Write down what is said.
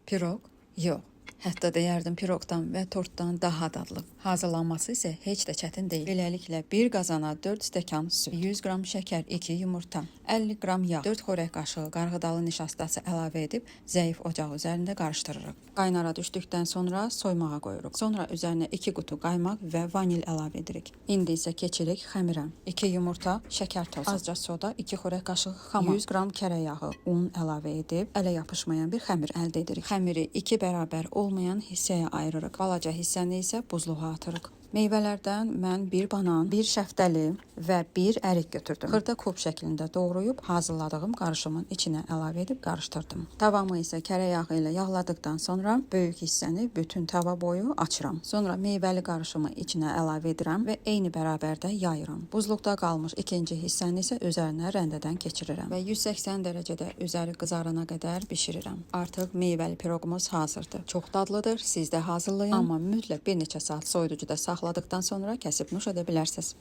Piroq? Yox. Hətta deyərdim piroqdan və tortdan daha dadlı. Hazırlanması isə heç də çətin deyil. Beləliklə 1 qazana 4 stəkan süd, 100 qram şəkər, 2 yumurta, 50 qram yağ, 4 xörək qaşığı qarğıdalı nişastası əlavə edib zəif ocaq üzərində qarışdırırıq. Qaynara düşdükdən sonra soymağa qoyuruq. Sonra üzərinə 2 qutu qaymaq və vanil əlavə edirik. İndi isə keçirik xəmirə. 2 yumurta, şəkər tozu, azca soda, 2 xörək qaşığı xamir, 100 qram kərə yağı, un əlavə edib ələ yapışmayan bir xəmir əldə edirik. Xəmiri 2 bərabər olmayan hissəyə ayırırıq. Balaca hissəni isə buzluğa atırıq. Meyvələrdən mən 1 banan, 1 şəftəli və 1 ərik götürdüm. Xırda kub şəklində doğrayıb hazırladığım qarışımın içinə əlavə edib qarışdırdım. Tavamı isə kərə yağı ilə yağladıqdan sonra böyük hissəni bütün tava boyu açıram. Sonra meyvəli qarışımı içinə əlavə edirəm və eyni bərabərdə yayıram. Buzluqda qalmış ikinci hissəni isə üzərinə rəndədən keçirirəm və 180 dərəcədə üzəri qızarana qədər bişirirəm. Artıq meyvəli piroqumuz hazırdır. Çox dadlıdır, siz də hazırlayın. Amma mütləq bir neçə saat soyuducuda saxladıqdan sonra kəsib nuş edə bilərsiniz.